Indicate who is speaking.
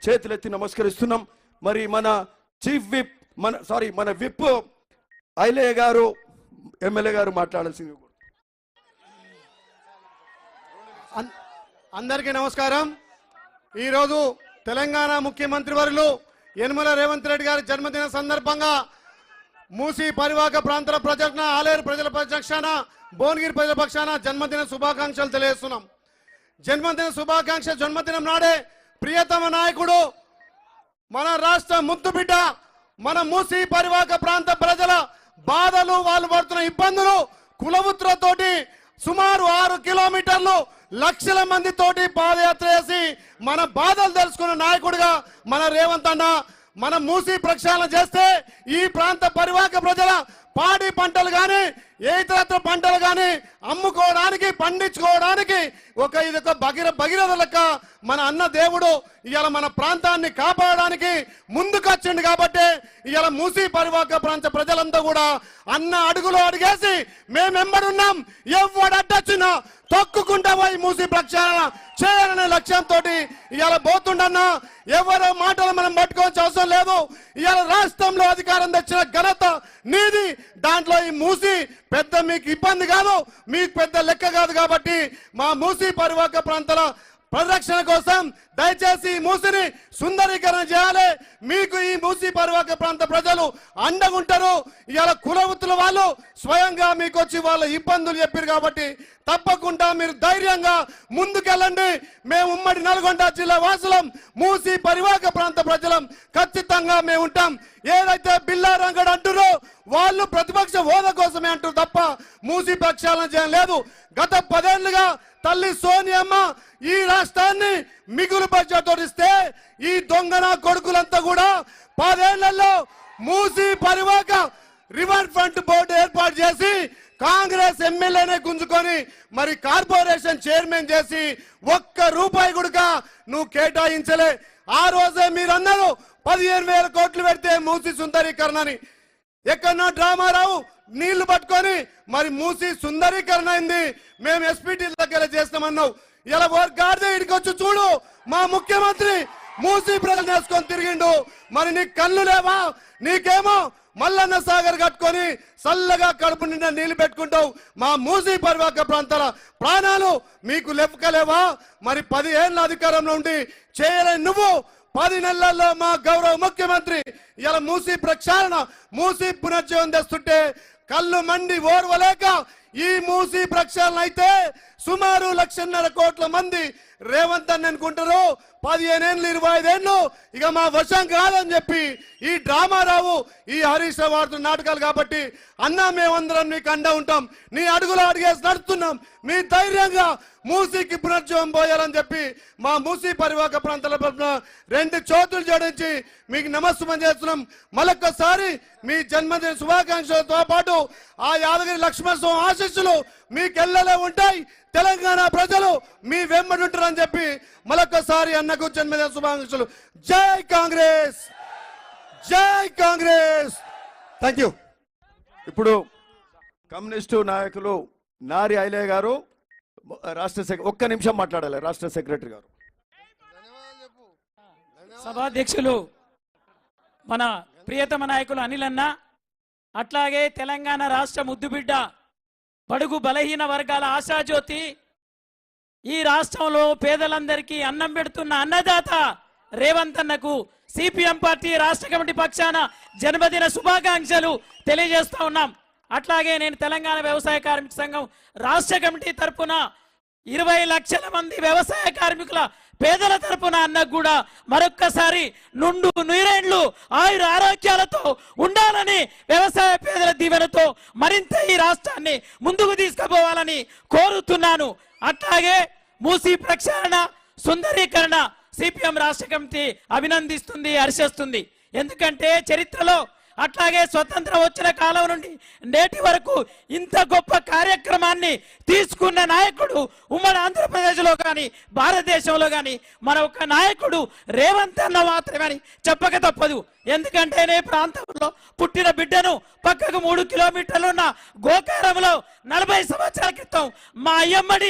Speaker 1: చేతులెత్తి నమస్కరిస్తున్నాం. మరి మన చీఫ్ విప్ మన విప్ ఐలయ్య గారు ఎమ్మెల్యే గారు మాట్లాడాల్సింది.
Speaker 2: అందరికీ నమస్కారం. ఈరోజు తెలంగాణ ముఖ్యమంత్రి వర్యులు యనమల రేవంత్ రెడ్డి గారి జన్మదిన సందర్భంగా మూసీ పరివాహక ప్రాంతాల ప్రజల ఆలేరు ప్రజల పక్షాన భువనగిరి ప్రజల పక్షాన జన్మదిన శుభాకాంక్షలు తెలియజేస్తున్నాం. జన్మదినం నాడే ప్రియతమ నాయకుడు మన రాష్ట్ర ముద్దుబిడ్డ మన మూసీ పరివాహక ప్రాంత ప్రజల బాధలు, వాళ్ళు పడుతున్న ఇబ్బందులు, కులవృత్తులతోటి సుమారు 6 కిలోమీటర్లు లక్షల మందితోటి పాదయాత్ర చేసి మన బాధలు తెలుసుకున్న నాయకుడిగా మన రేవంత్ అన్న మన మూసీ ప్రక్షాళన చేస్తే ఈ ప్రాంత పరివాహక ప్రజల పాడి పంటలు కానీ ఇతరత్ర పంటలు కానీ అమ్ముకోవడానికి, పండించుకోవడానికి ఇది ఒక భగీరథ లెక్క మన అన్న దేవుడు ఇవాళ మన ప్రాంతాన్ని కాపాడడానికి ముందుకొచ్చిండు. కాబట్టి ఇవాళ మూసీ పరివాహక ప్రాంత ప్రజలంతా కూడా అన్న అడుగులో అడిగేసి మేమెంబడున్నాం, ఎవడు అడ్డొచ్చినా తొక్కుకుంటా పోయి మూసీ ప్రక్షాళన చేయాలనే లక్ష్యంతో ఇవాళ పోతుండన్నా. ఎవరో మాటలు మనం పట్టుకోవాల్సిన అవసరం లేదు. ఇవాళ రాష్ట్రంలో అధికారం తెచ్చిన ఘనత నీది. దాంట్లో ఈ మూసీ పెద్ద మీకు ఇబ్బంది కాదు, మీకు పెద్ద లెక్క కాదు. కాబట్టి మా మూసీ పరివాహక ప్రాంతాల పరిరక్షణ కోసం దయచేసి ఈ మూసిని సుందరీకరణ చేయాలి. మీకు ఈ మూసీ పరివాహక ప్రాంత ప్రజలు అండగుంటారు. ఇవాళ కులవృత్తుల వాళ్ళు స్వయంగా మీకు వచ్చి వాళ్ళ ఇబ్బందులు చెప్పారు. కాబట్టి తప్పకుండా మీరు ధైర్యంగా ముందుకెళ్ళండి. మేము ఉమ్మడి నల్గొండ జిల్లా వాసులం, మూసీ పరివాహక ప్రాంత ప్రజలం, ఖచ్చితంగా మేము ఉంటాం. ఏదైతే బిల్లా రంగడు అంటారో వాళ్ళు ప్రతిపక్ష హోదా కోసమే అంటారు తప్ప మూసీ ప్రక్షాళన చేయడం లేదు. గత 10 ఏళ్లుగా తల్లి సోనియమ్మ ఈ రాష్ట్రాన్ని మిగులు బడ్జెట్ ఇస్తే ఈ దొంగన కొడుకులంతా కూడా 10 ఏళ్లలో మూసీ పరివాహక రివర్ ఫ్రంట్ బోర్డు ఏర్పాటు చేసి కాంగ్రెస్ ఎమ్మెల్యేనే గుంజుకొని మరి కార్పొరేషన్ చైర్మన్ చేసి ₹1 కూడా నువ్వు కేటాయించలే. ఆ రోజే మీరు అన్నారు 15,000 కోట్లు పెడితే మూసీ సుందరీకరణని. ఎక్కడో డ్రామారావు నీళ్లు పట్టుకొని మరి మూసీ సుందరీకరణ అయింది. మేము ఎస్పీటీ దగ్గర చేస్తామన్నావు. ఇలా గాడిదే ఇడికి వచ్చి చూడు, మా ముఖ్యమంత్రి మూసీ ప్రజలు వేసుకొని తిరిగిండు. మరి నీకు కళ్ళు లేవా? నీకేమో మల్లన్న సాగర్ కట్టుకొని చల్లగా కడుపు నిండా నీళ్లు పెట్టుకుంటావు. మా మూసీ పరివాహక ప్రాంతాల ప్రాణాలు మీకు లెక్కలేవా? మరి 10 ఏళ్ళ అధికారంలో ఉండి చేయలేని నువ్వు 10 నెలల్లో మా గౌరవ ముఖ్యమంత్రి ఇలా మూసీ ప్రక్షాళన, మూసీ పునర్జీవం తెస్తుంటే కళ్ళు మండి ఓర్వలేక ఈ మూసీ ప్రక్షాళన అయితే సుమారు 1.5 కోట్ల మంది రేవంత్ అని అనుకుంటారు. 15 ఏళ్ళు 25 ఏళ్ళు ఇక మా వశం కాదని చెప్పి ఈ డ్రామారావు ఈ హరీష్ రావు ఆడుతున్న నాటకాలు. కాబట్టి అన్నా మేమందరం నీకు అండ ఉంటాం, నీ అడుగులో అడిగేసి నడుస్తున్నాం. మీ ధైర్యంగా మూసీకి పునర్జీవం పోయాలని చెప్పి మా మూసీ పరివాహక ప్రాంతాల 2 చేతులు జోడించి మీకు నమస్కారం చేస్తున్నాం. మరొక్కసారి మీ జన్మదిన శుభాకాంక్షలతో పాటు ఆ యాదగిరి లక్ష్మణస్వామి ఆశీస్సులు మీకెళ్ళలే ఉంటాయి. తెలంగాణ ప్రజలు మీ వెంబడి ఉంటారని చెప్పి మరొక్కసారి అన్నకు జన్మదిన శుభాకాంక్షలు. జై కాంగ్రెస్, జై కాంగ్రెస్. Thank you.
Speaker 1: ఇప్పుడు కమ్యూనిస్టు నాయకులు నారి ఐలయ్య గారు రాష్ట్ర ఒక్క నిమిషం మాట్లాడాలి. రాష్ట్ర సెక్రటరీ గారు.
Speaker 3: సభాధ్యక్షులు మన ప్రియతమ నాయకులు అనిల్ అన్న, అట్లాగే తెలంగాణ రాష్ట్ర ముద్దుబిడ్డ బడుగు బలహీన వర్గాల ఆశాజ్యోతి, ఈ రాష్ట్రంలో పేదలందరికీ అన్నం పెడుతున్న అన్నదాత రేవంత్ అన్నకు సిపిఎం పార్టీ రాష్ట్ర కమిటీ పక్షాన జన్మదిన శుభాకాంక్షలు తెలియజేస్తా ఉన్నాం. అట్లాగే నేను తెలంగాణ వ్యవసాయ కార్మిక సంఘం రాష్ట్ర కమిటీ తరపున 20 లక్షల మంది వ్యవసాయ కార్మికుల పేదల తరపున అన్నకు కూడా మరొక్కసారి నుండు నూరేండ్లు ఆయుర ఆరోగ్యాలతో ఉండాలని, వ్యవసాయ పేదల దీవెనతో మరింత ఈ రాష్ట్రాన్ని ముందుకు తీసుకుపోవాలని కోరుతున్నాను. అట్లాగే మూసీ ప్రక్షాళన, సుందరీకరణ సిపిఎం రాష్ట్ర కమిటీ అభినందిస్తుంది, హర్షిస్తుంది. ఎందుకంటే చరిత్రలో అట్లాగే స్వతంత్రం వచ్చిన కాలం నుండి నేటి వరకు ఇంత గొప్ప కార్యక్రమాన్ని తీసుకున్న నాయకుడు ఉమ్మడి ఆంధ్రప్రదేశ్లో కానీ భారతదేశంలో కానీ మన ఒక నాయకుడు రేవంత్ అన్న మాత్రమే చెప్పక తప్పదు. ఎందుకంటే నే ప్రాంతంలో పుట్టిన బిడ్డను పక్కకు 3 కిలోమీటర్లు ఉన్న గోకారంలో 40 సంవత్సరాల క్రితం మా అయ్యమ్మడి